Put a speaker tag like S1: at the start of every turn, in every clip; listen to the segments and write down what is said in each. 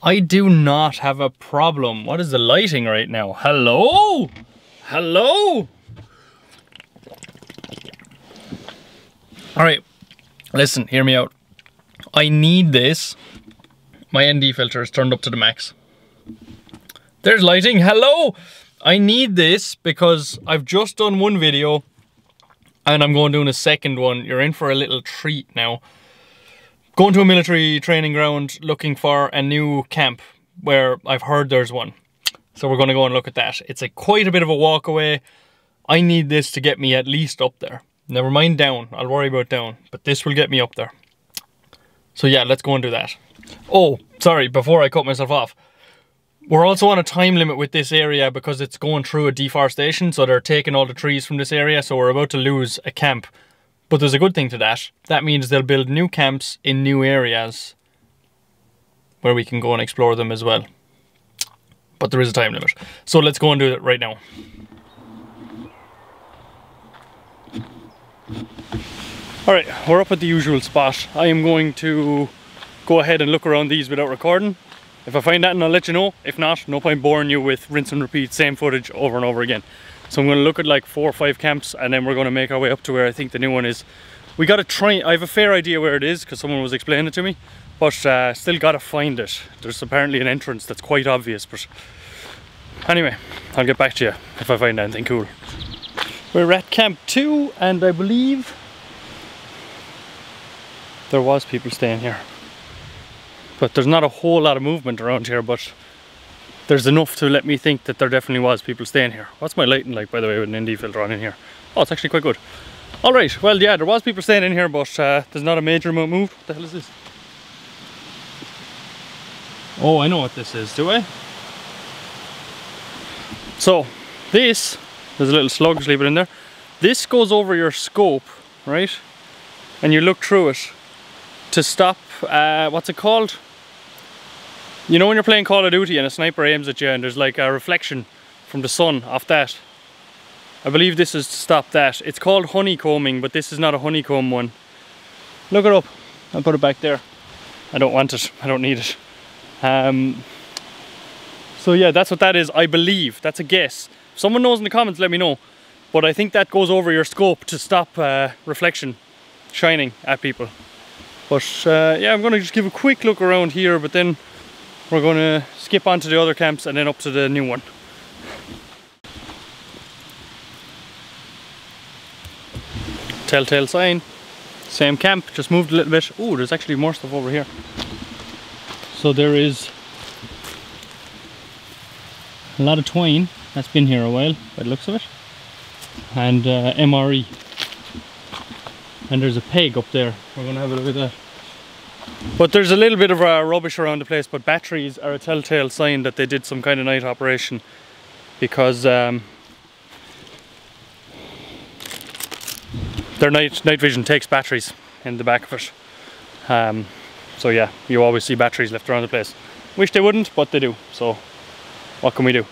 S1: I do not have a problem. What is the lighting right now? Hello? Hello? Alright, listen, hear me out. I need this. My ND filter is turned up to the max. There's lighting, hello! I need this because I've just done one video and I'm going doing a second one. You're in for a little treat now. Going to a military training ground looking for a new camp where I've heard there's one. So we're going to go and look at that. It's quite a bit of a walk away. I need this to get me at least up there. Never mind down, I'll worry about down, but this will get me up there. So yeah, let's go and do that. Oh, sorry, before I cut myself off. We're also on a time limit with this area because it's going through a deforestation, so they're taking all the trees from this area, so we're about to lose a camp. But there's a good thing to that. That means they'll build new camps in new areas where we can go and explore them as well. But there is a time limit. So let's go and do it right now. Alright, we're up at the usual spot. I am going to go ahead and look around these without recording. If I find that, I'll let you know. If not, no point boring you with rinse and repeat, same footage over and over again. So I'm going to look at like 4 or 5 camps and then we're going to make our way up to where I think the new one is. We got to try, I have a fair idea where it is because someone was explaining it to me, but still got to find it. There's apparently an entrance that's quite obvious, but anyway, I'll get back to you if I find anything cool. We're at camp 2 and I believe there was people staying here. But there's not a whole lot of movement around here, but there's enough to let me think that there definitely was people staying here. What's my lighting like, by the way, with an ND filter on in here? Oh, it's actually quite good. Alright, well yeah, there was people staying in here, but there's not a major amount moved. What the hell is this? Oh, I know what this is, do I? So, this, there's a little slug sleeping in there. This goes over your scope, right? And you look through it to stop, what's it called? You know when you're playing Call of Duty and a sniper aims at you and there's like a reflection from the sun off that? I believe this is to stop that. It's called honeycombing, but this is not a honeycomb one. Look it up. I'll put it back there. I don't want it. I don't need it. So yeah, that's what that is, I believe. That's a guess. If someone knows in the comments, let me know. But I think that goes over your scope to stop reflection shining at people. But yeah, I'm going to just give a quick look around here, but then we're going to skip on to the other camps and then up to the new one. Telltale sign. Same camp, just moved a little bit. Oh, there's actually more stuff over here. So there is a lot of twine that's been here a while by the looks of it. And MRE. And there's a peg up there. We're going to have a look at that. But there's a little bit of rubbish around the place, but batteries are a telltale sign that they did some kind of night operation, because their night vision takes batteries in the back of it. So yeah, you always see batteries left around the place. Wish they wouldn't, but they do. So what can we do?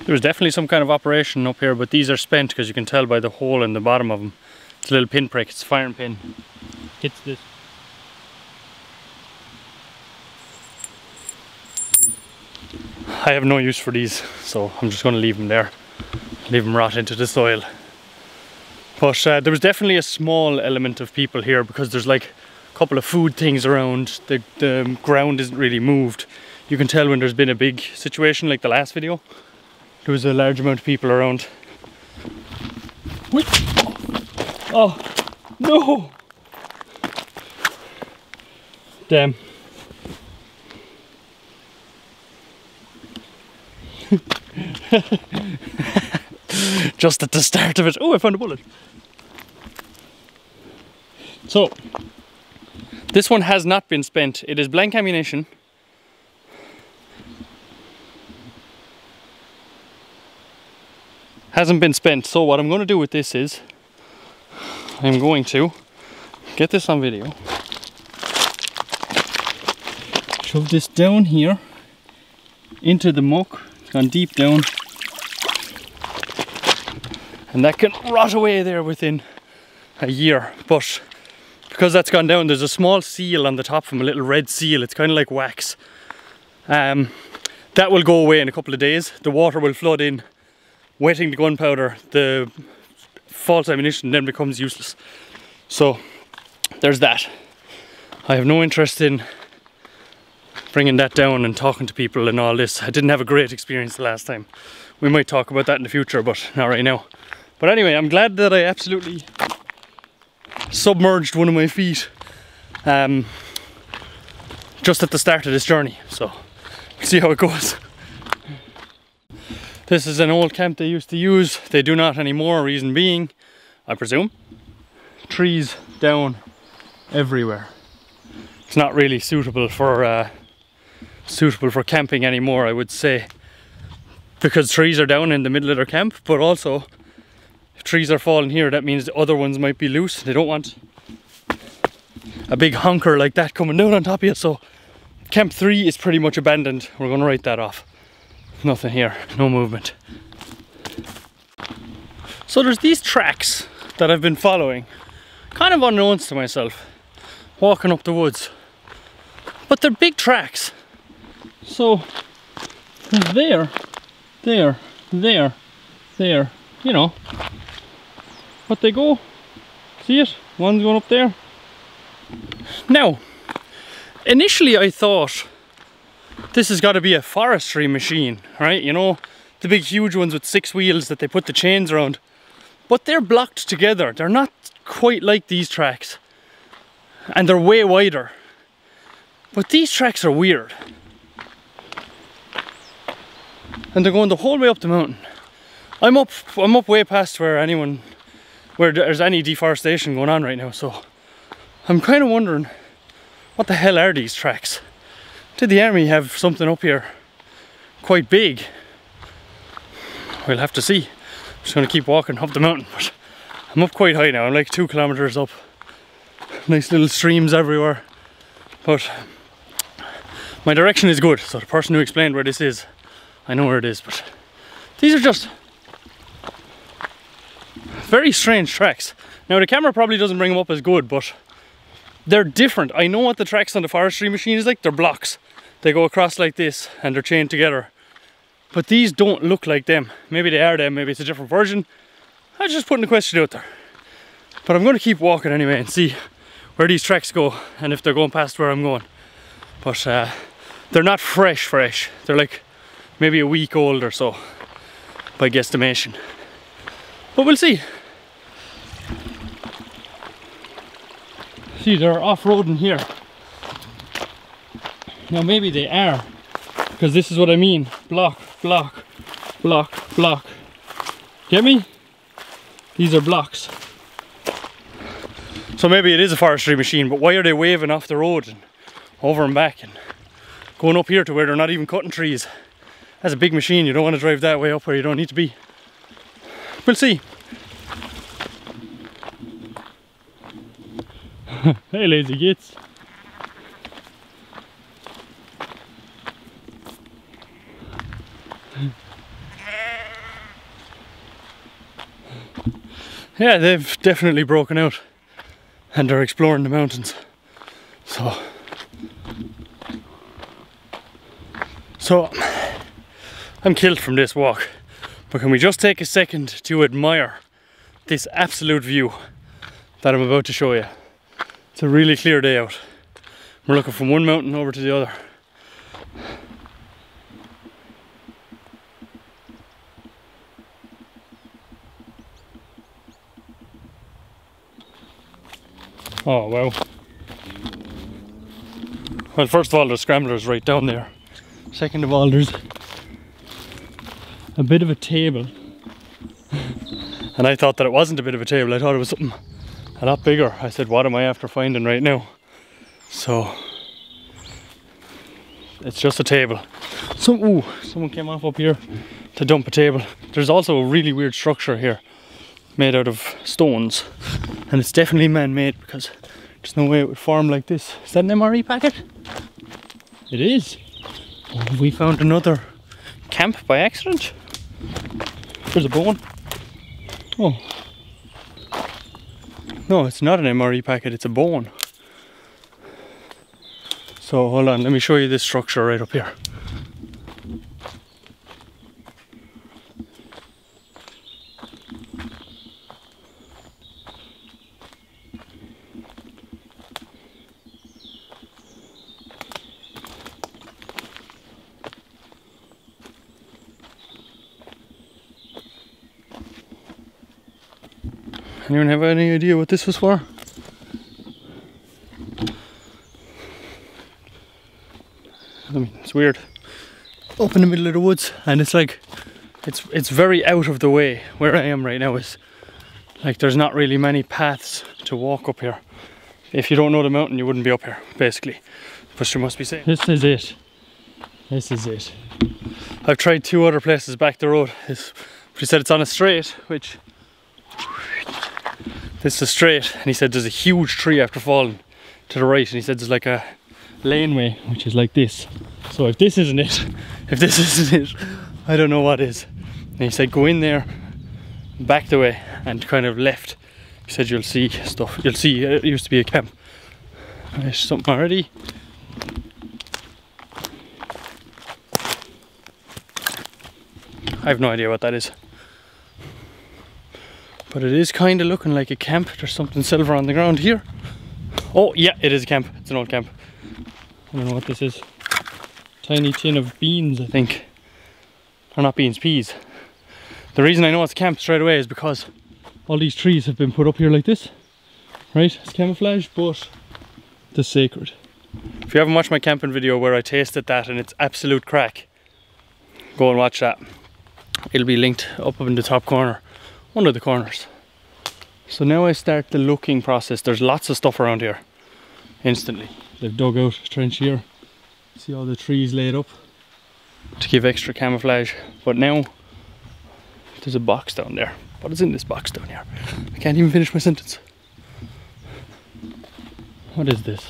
S1: There was definitely some kind of operation up here, but these are spent because you can tell by the hole in the bottom of them. It's a little pinprick, it's a firing pin. Hits this. I have no use for these, so I'm just going to leave them there. Leave them rot into the soil. But there was definitely a small element of people here because there's like a couple of food things around. The ground isn't really moved. You can tell when there's been a big situation like the last video. There was a large amount of people around. Oh, no! Damn. Just at the start of it. Oh, I found a bullet. So, this one has not been spent. It is blank ammunition. Hasn't been spent. So what I'm going to do with this is I'm going to get this on video, shove this down here into the muck. It's gone deep down. And that can rot away there within a year. But because that's gone down, there's a small seal on the top of them, a little red seal. It's kind of like wax. That will go away in a couple of days. The water will flood in, wetting the gunpowder. The false ammunition then becomes useless. So there's that. I have no interest in bringing that down and talking to people and all this. I didn't have a great experience the last time. We might talk about that in the future, but not right now. But anyway, I'm glad that I absolutely submerged one of my feet just at the start of this journey. So we'll see how it goes. This is an old camp they used to use. They do not anymore, reason being, I presume, trees down everywhere. It's not really suitable for camping anymore, I would say, because trees are down in the middle of their camp. But also, if trees are falling here, that means the other ones might be loose. They don't want a big honker like that coming down on top of you. So camp 3 is pretty much abandoned. We're going to write that off. Nothing here, no movement. So there's these tracks that I've been following, kind of unknowns to myself, walking up the woods. But they're big tracks. So there's there, you know. But they go, see it? One's going up there. Now, initially I thought this has got to be a forestry machine, right? You know, the big huge ones with 6 wheels that they put the chains around. But they're blocked together. They're not quite like these tracks. And they're way wider. But these tracks are weird. And they're going the whole way up the mountain. I'm up way past where there's any deforestation going on right now, so I'm kind of wondering, what the hell are these tracks? Did the army have something up here quite big? We'll have to see. I'm just going to keep walking up the mountain, but I'm up quite high now. I'm like 2 kilometers up. Nice little streams everywhere. But my direction is good, so the person who explained where this is, I know where it is. But these are just very strange tracks. Now the camera probably doesn't bring them up as good, but they're different. I know what the tracks on the forestry machine is like. They're blocks. They go across like this and they're chained together. But these don't look like them. Maybe they are them, maybe it's a different version. I was just putting the question out there. But I'm going to keep walking anyway and see where these tracks go and if they're going past where I'm going. But they're not fresh. They're like maybe a week old or so, by guesstimation. But we'll see. See, they're off-roading here. Now maybe they are, because this is what I mean. Block, block, block, block. Get me? These are blocks. So maybe it is a forestry machine, but why are they waving off the road and over and back and going up here to where they're not even cutting trees? That's a big machine. You don't want to drive that way up where you don't need to be. We'll see. Hey, lazy gits. Yeah, they've definitely broken out and they're exploring the mountains. So I'm killed from this walk, but can we just take a second to admire this absolute view that I'm about to show you? It's a really clear day out. We're looking from one mountain over to the other. Oh wow. Well, first of all, there's scramblers right down there. Second of all, there's a bit of a table. And I thought that it wasn't a bit of a table, I thought it was something a lot bigger. I said, what am I after finding right now? So it's just a table. So, ooh, someone came off up here to dump a table. There's also a really weird structure here made out of stones, and it's definitely man-made because there's no way it would form like this. Is that an MRE packet? It is. Oh, we found another camp by accident. There's a bone. Oh. No, it's not an MRE packet, it's a bone. So hold on, let me show you this structure right up here. Anyone have any idea what this was for? I mean, it's weird. Up in the middle of the woods, and it's like, it's very out of the way. Where I am right now is like there's not really many paths to walk up here. If you don't know the mountain, you wouldn't be up here, basically. But there must be safe. This is it. This is it. I've tried 2 other places back the road. He said it's on a straight, which this is straight, and he said there's a huge tree after falling to the right, and he said there's like a laneway which is like this. So if this isn't it, I don't know what is. And he said go in there, back the way, and kind of left. He said you'll see stuff. You'll see it used to be a camp. There's something already. I have no idea what that is. But it is kind of looking like a camp. There's something silver on the ground here. Oh yeah, it is a camp. It's an old camp. I don't know what this is. Tiny tin of beans, I think. Or not beans, peas. The reason I know it's a camp straight away is because all these trees have been put up here like this. Right? It's camouflage, but it's sacred. If you haven't watched my camping video where I tasted that and it's absolute crack, go and watch that. It'll be linked up in the top corner. One of the corners. So now I start the looking process. There's lots of stuff around here. Instantly. They've dug out a trench here. See all the trees laid up to give extra camouflage. But now there's a box down there. What is in this box down here? I can't even finish my sentence. What is this?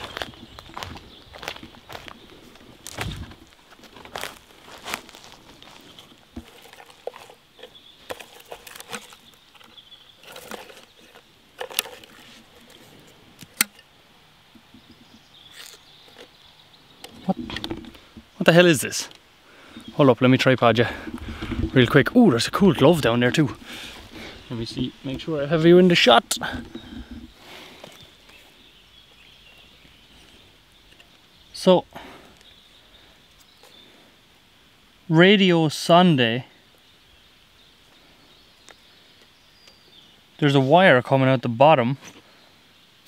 S1: What the hell is this? Hold up, let me tripod you real quick. Oh, there's a cool glove down there too. Let me see, make sure I have you in the shot. So, Radio Sunday. There's a wire coming out the bottom.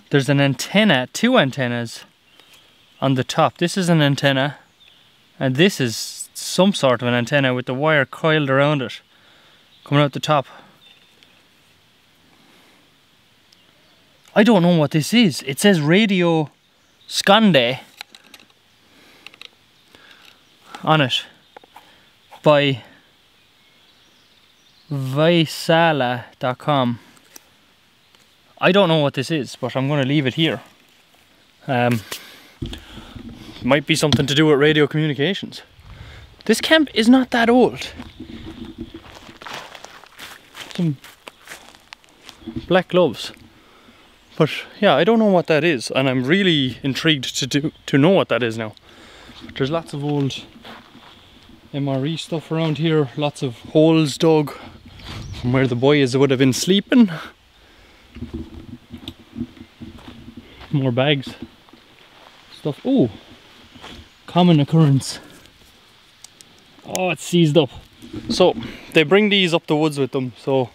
S1: There's an antenna, 2 antennas on the top. This is an antenna, and this is some sort of an antenna with the wire coiled around it, coming out the top. I don't know what this is. It says Radio Sunday on it by Vaisala.com. I don't know what this is, but I'm going to leave it here. Might be something to do with radio communications. This camp is not that old. Some black gloves. But yeah, I don't know what that is, and I'm really intrigued to know what that is now. But there's lots of old MRE stuff around here, lots of holes dug from where the boys would have been sleeping. More bags. Stuff. Oh, common occurrence. Oh, it's seized up. So they bring these up the woods with them so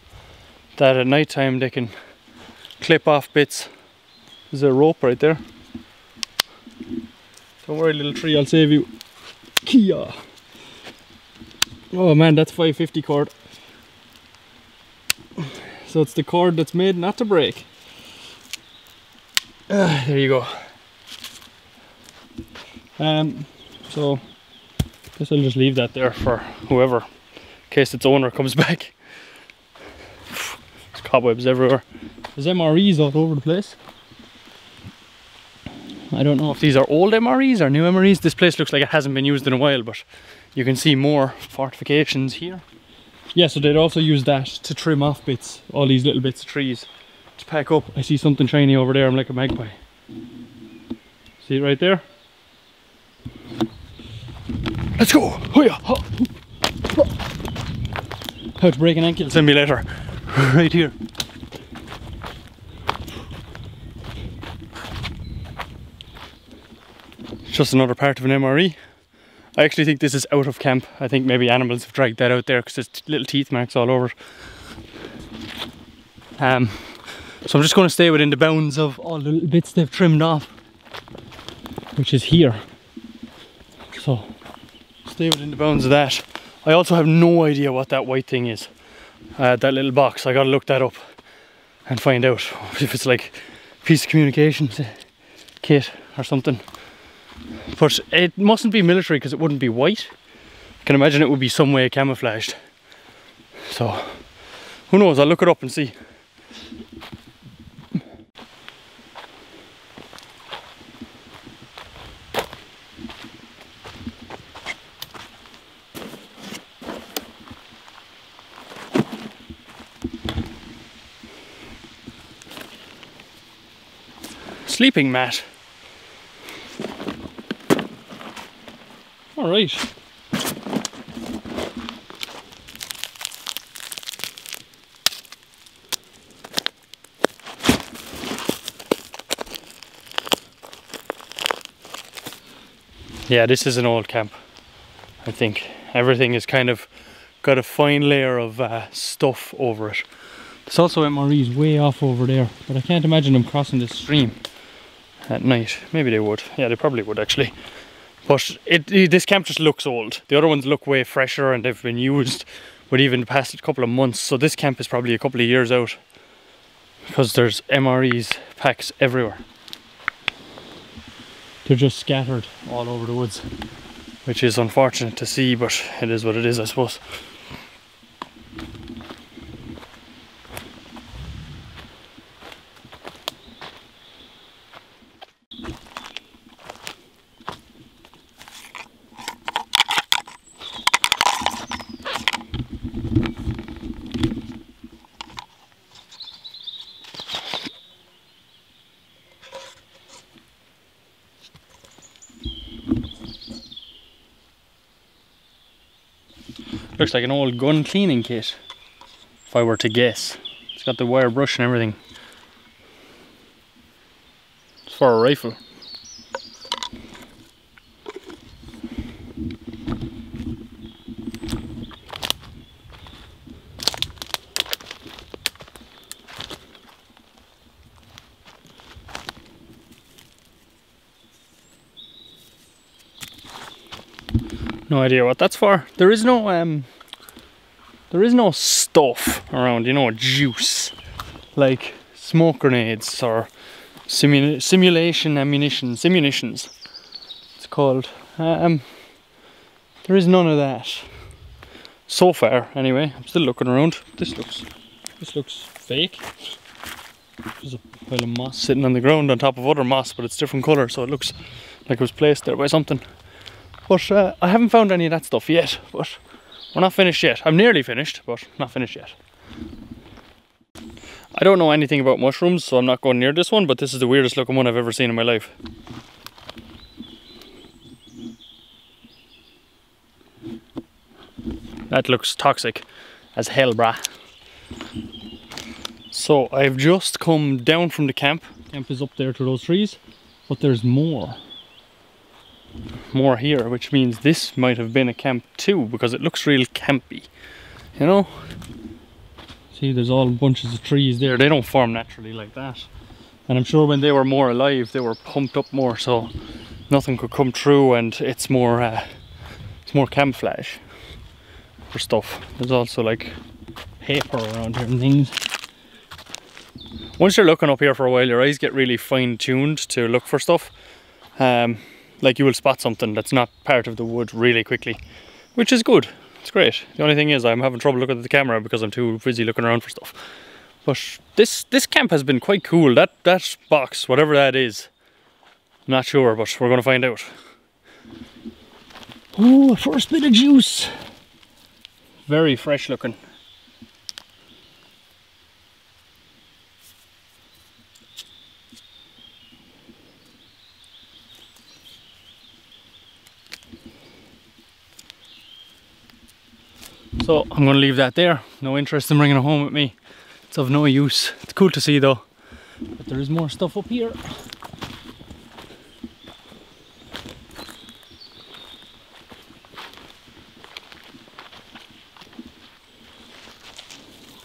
S1: that at night time they can clip off bits. There's a rope right there. Don't worry, little tree, I'll save you. Kia. Oh man, that's 550 cord. So it's the cord that's made not to break. There you go. So guess I'll just leave that there for whoever, in case its owner comes back. There's cobwebs everywhere. There's MREs all over the place. I don't know if these are old MREs or new MREs. This place looks like it hasn't been used in a while, but you can see more fortifications here. Yeah, so they'd also use that to trim off bits, all these little bits of trees to pack up. I see something shiny over there. I'm like a magpie. See it right there? Let's go! How to break an ankle simulator. Right here. Just another part of an MRE. I actually think this is out of camp. I think maybe animals have dragged that out there because there's little teeth marks all over it. So I'm just going to stay within the bounds of all the little bits they've trimmed off, which is here. So stay within the bounds of that. I also have no idea what that white thing is. That little box. I gotta look that up and find out if it's like a piece of communications kit or something. But it mustn't be military because it wouldn't be white. I can imagine it would be some way camouflaged. So, who knows? I'll look it up and see. Sleeping mat. All right. Yeah, this is an old camp. I think everything is kind of got a fine layer of stuff over it. There's also MREs way off over there, but I can't imagine them crossing this stream at night. Maybe they would. Yeah, they probably would actually. But this camp just looks old. The other ones look way fresher and they've been used with even the past couple of months. So this camp is probably a couple of years out because there's MREs packs everywhere. They're just scattered all over the woods, which is unfortunate to see, but it is what it is, I suppose. Looks like an old gun cleaning kit, if I were to guess. It's got the wire brush and everything. It's for a rifle. No idea what that's for. There is no stuff around, you know, juice like smoke grenades or simulation ammunition, simunitions it's called. There is none of that so far. Anyway, I'm still looking around. This looks fake. There's a pile of moss sitting on the ground on top of other moss, but it's different colour, so it looks like it was placed there by something. But I haven't found any of that stuff yet, but we're not finished yet. I'm nearly finished, but not finished yet. I don't know anything about mushrooms, so I'm not going near this one, but this is the weirdest looking one I've ever seen in my life. That looks toxic as hell, brah. So I've just come down from the camp. Camp is up there to those trees, but there's more here, which means this might have been a camp too, because it looks real campy, you know. See, there's all bunches of trees there. They don't form naturally like that, and I'm sure when they were more alive they were pumped up more, so nothing could come through, and it's more camouflage for stuff. There's also like paper around here and things. Once you're looking up here for a while, your eyes get really fine-tuned to look for stuff. Like you will spot something that's not part of the wood really quickly, which is good. It's great. The only thing is I'm having trouble looking at the camera because I'm too busy looking around for stuff. But this camp has been quite cool. That box, whatever that is, not sure, but we're going to find out. Oh, first bit of juice. Very fresh looking. So I'm going to leave that there. No interest in bringing it home with me. It's of no use. It's cool to see though. But there is more stuff up here.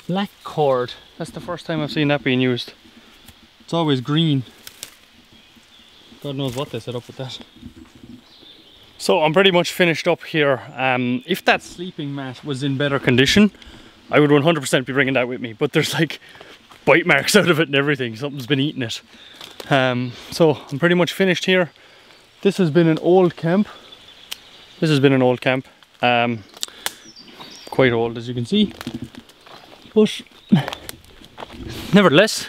S1: Black cord. That's the first time I've seen that being used. It's always green. God knows what they set up with that. So I'm pretty much finished up here. If that sleeping mat was in better condition, I would 100% be bringing that with me. But there's like bite marks out of it and everything. Something's been eating it. So I'm pretty much finished here. This has been an old camp. This has been an old camp. Quite old, as you can see. But nevertheless,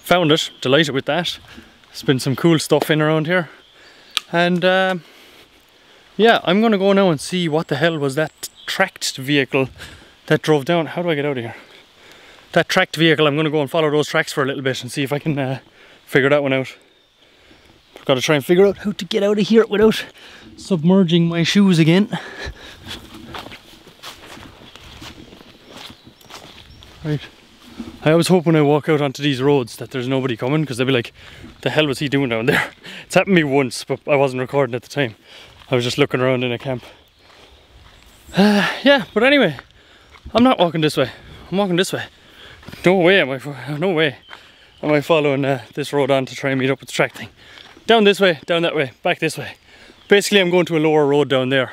S1: found it. Delighted with that. There's been some cool stuff in around here. And yeah, I'm gonna go now and see what the hell was that tracked vehicle that drove down. How do I get out of here? That tracked vehicle, I'm gonna go and follow those tracks for a little bit and see if I can figure that one out. I've got to try and figure out how to get out of here without submerging my shoes again. Right. I always hope when I walk out onto these roads that there's nobody coming, because they'll be like, what the hell was he doing down there? It's happened to me once, but I wasn't recording at the time. I was just looking around in a camp. Yeah, but anyway, I'm not walking this way. I'm walking this way. No way am I following this road on to try and meet up with the track thing. Down this way, down that way, back this way. Basically, I'm going to a lower road down there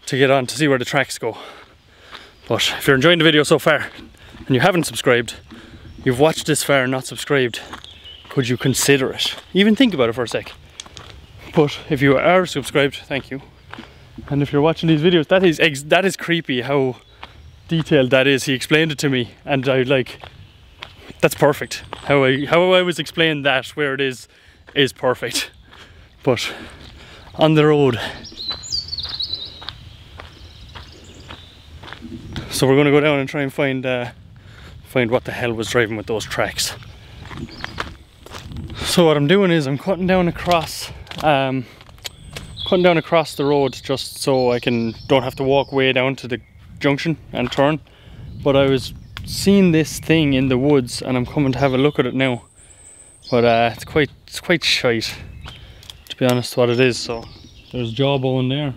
S1: to get on to see where the tracks go. But if you're enjoying the video so far and you haven't subscribed, you've watched this far and not subscribed, could you consider it? Even think about it for a sec. But if you are subscribed, thank you. And if you're watching these videos, that is creepy how detailed that is. He explained it to me and I like, that's perfect. How I was explained that where it is perfect. But on the road. So we're gonna go down and try and find what the hell was driving with those tracks. So what I'm doing is I'm cutting down across the road just so I don't have to walk way down to the junction and turn. But I was seeing this thing in the woods and I'm coming to have a look at it now. But it's quite shite, to be honest, what it is. So there's jawbone there.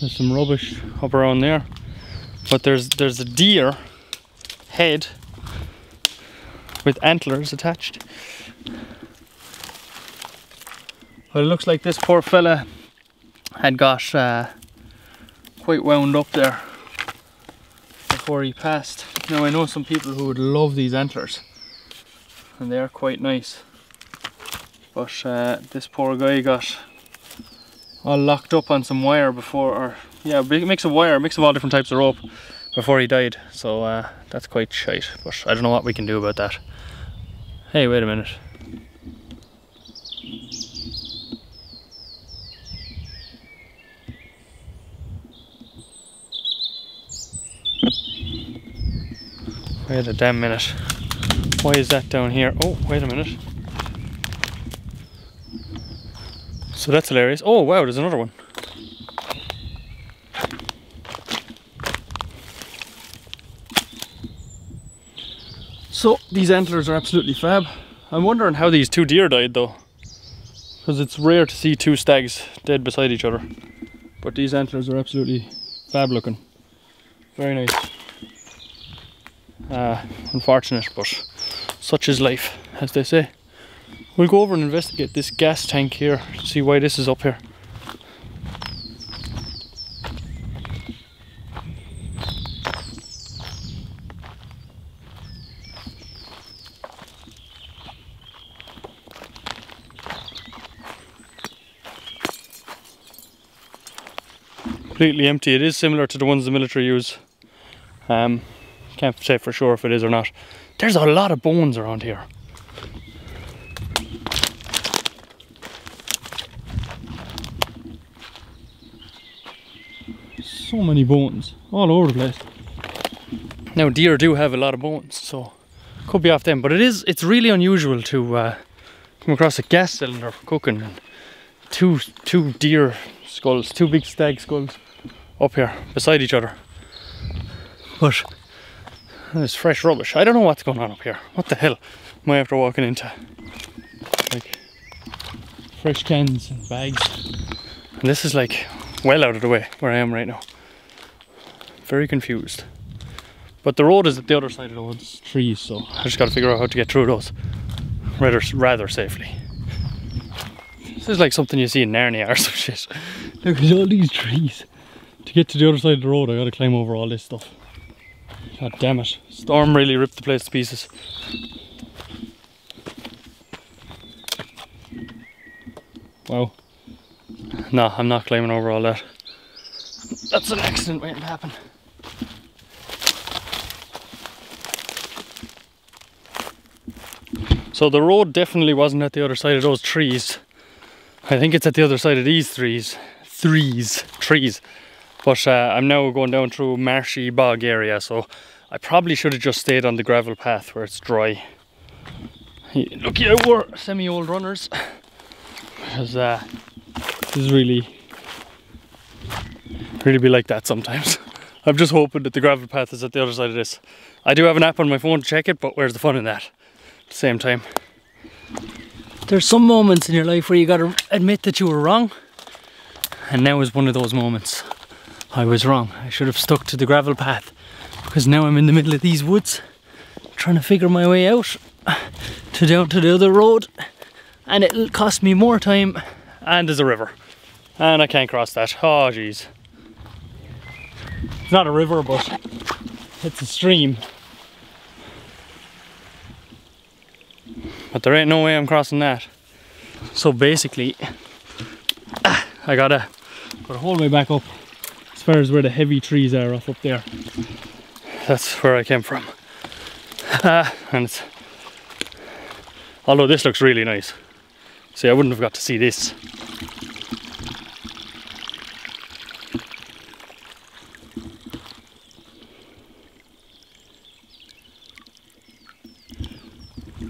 S1: There's some rubbish up around there. But there's a deer head with antlers attached. But it looks like this poor fella had got quite wound up there before he passed. Now I know some people who would love these antlers and they're quite nice, but this poor guy got all locked up on some wire before, or yeah, mix of all different types of rope before he died. So that's quite shite, but I don't know what we can do about that. Hey, wait a minute. Wait a damn minute. Why is that down here? Oh, wait a minute. So that's hilarious. Oh wow, there's another one. So these antlers are absolutely fab. I'm wondering how these two deer died though, because it's rare to see two stags dead beside each other. But these antlers are absolutely fab looking. Very nice. Unfortunate, but such is life, as they say. We'll go over and investigate this gas tank here, see why this is up here. Completely empty. It is similar to the ones the military use. Can't say for sure if it is or not. There's a lot of bones around here. so many bones all over the place. Now deer do have a lot of bones, so could be off them, but it's really unusual to come across a gas cylinder cooking and two deer skulls, two big stag skulls up here beside each other. But there's fresh rubbish. I don't know what's going on up here. What the hell am I after walking into? Like fresh cans and bags. And this is like well out of the way where I am right now. Very confused. But the road is at the other side of those trees, so I just got to figure out how to get through those rather safely. This is like something you see in Narnia or some shit. Look at all these trees. To get to the other side of the road, I got to climb over all this stuff. God damn it. Storm really ripped the place to pieces. Wow. No, I'm not climbing over all that. That's an accident waiting to happen. So the road definitely wasn't at the other side of those trees. I think it's at the other side of these trees. But I'm now going down through Marshy Bug area, so I probably should have just stayed on the gravel path where it's dry. Lucky I were semi-old runners, because this is really be like that sometimes. I'm just hoping that the gravel path is at the other side of this. I do have an app on my phone to check it, but where's the fun in that? At the same time, there's some moments in your life where you gotta admit that you were wrong, and now is one of those moments. I was wrong. I should have stuck to the gravel path, because now I'm in the middle of these woods trying to figure my way out to down to the other road, and it'll cost me more time, and there's a river and I can't cross that. Oh jeez. It's not a river, but it's a stream. But there ain't no way I'm crossing that. So basically, I gotta hold my back up as far as where the heavy trees are off up there. That's where I came from. And it's, although this looks really nice. See, I wouldn't have got to see this.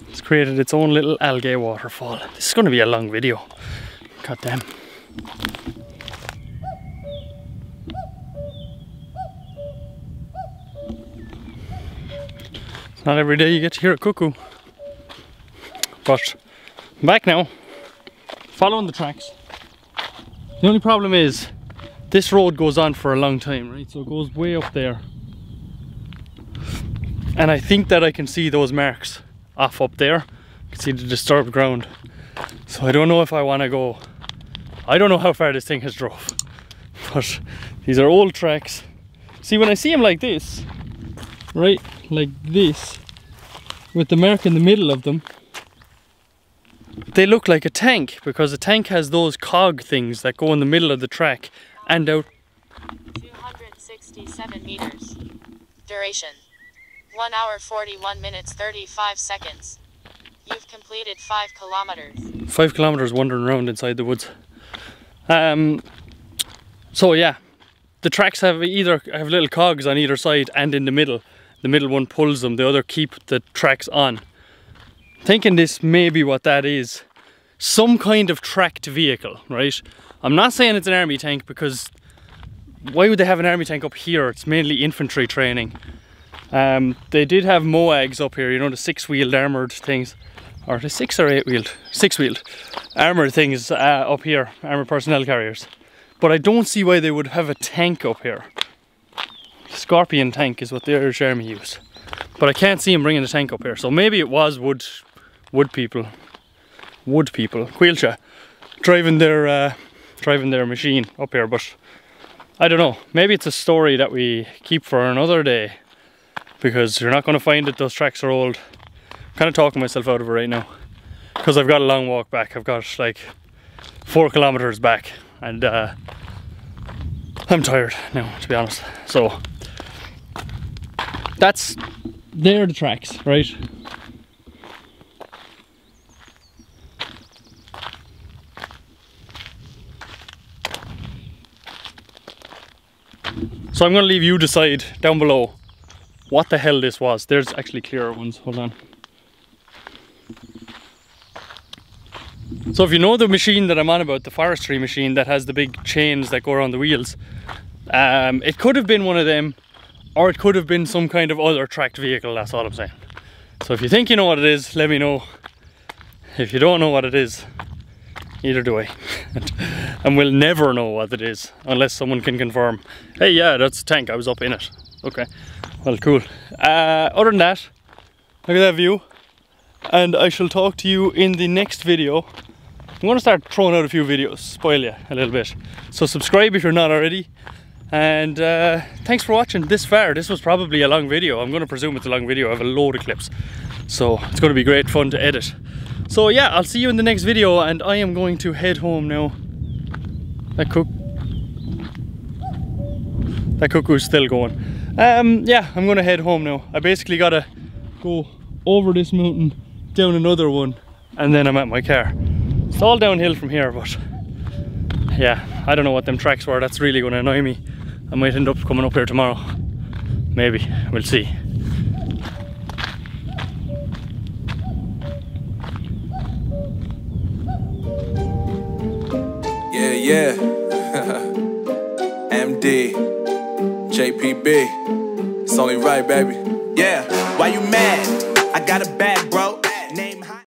S1: It's created its own little algae waterfall. This is going to be a long video. God damn. It's not every day you get to hear a cuckoo. But I'm back now, following the tracks. The only problem is this road goes on for a long time, right? So it goes way up there. And I think that I can see those marks off up there. I can see the disturbed ground. So I don't know if I want to go. I don't know how far this thing has drove. But these are old tracks. See, when I see them like this, right, like this, with the mark in the middle of them, they look like a tank, because a tank has those cog things that go in the middle of the track and out.
S2: 267 meters. Duration 1 hour 41 minutes 35 seconds. You've completed 5 kilometers.
S1: 5 kilometers wandering around inside the woods. So yeah, the tracks have little cogs on either side and in the middle. The middle one pulls them, the other keep the tracks on. Thinking this may be what that is. Some kind of tracked vehicle, right? I'm not saying it's an army tank, because why would they have an army tank up here? It's mainly infantry training. They did have MOAGs up here, you know, the 6-wheeled armoured things. Or the 6 or 8-wheeled? 6-wheeled armoured things up here, armoured personnel carriers. But I don't see why they would have a tank up here. Scorpion tank is what the Irish Army use. But I can't see him bringing a tank up here, so maybe it was wood people, Quilcha, driving their machine up here. But I don't know, maybe it's a story that we keep for another day, because you're not going to find that those tracks are old. I'm kind of talking myself out of it right now, because I've got a long walk back. I've got like 4 kilometers back, and I'm tired now, to be honest. So they're the tracks, right? So I'm going to leave you decide down below what the hell this was. There's actually clearer ones, hold on. So if you know the machine that I'm on about, the forestry machine that has the big chains that go around the wheels, it could have been one of them, or it could have been some kind of other tracked vehicle, that's all I'm saying. So if you think you know what it is, let me know. If you don't know what it is, neither do I. And we'll never know what it is unless someone can confirm, hey, yeah, that's a tank, I was up in it. Okay, well, cool. Other than that, look at that view. And I shall talk to you in the next video. I'm going to start throwing out a few videos, spoil you a little bit. So subscribe if you're not already. And thanks for watching this far. This was probably a long video. I'm going to presume it's a long video. I have a load of clips. So it's going to be great fun to edit. So yeah, I'll see you in the next video, and I am going to head home now. That cuckoo's still going. Yeah, I'm going to head home now. I basically got to go over this mountain, down another one, and then I'm at my car. It's all downhill from here, but yeah, I don't know what them tracks were. That's really going to annoy me. I might end up coming up here tomorrow. Maybe, we'll see.
S3: Yeah, yeah. MD, JPB. It's only right, baby. Yeah, why you mad? I got a bad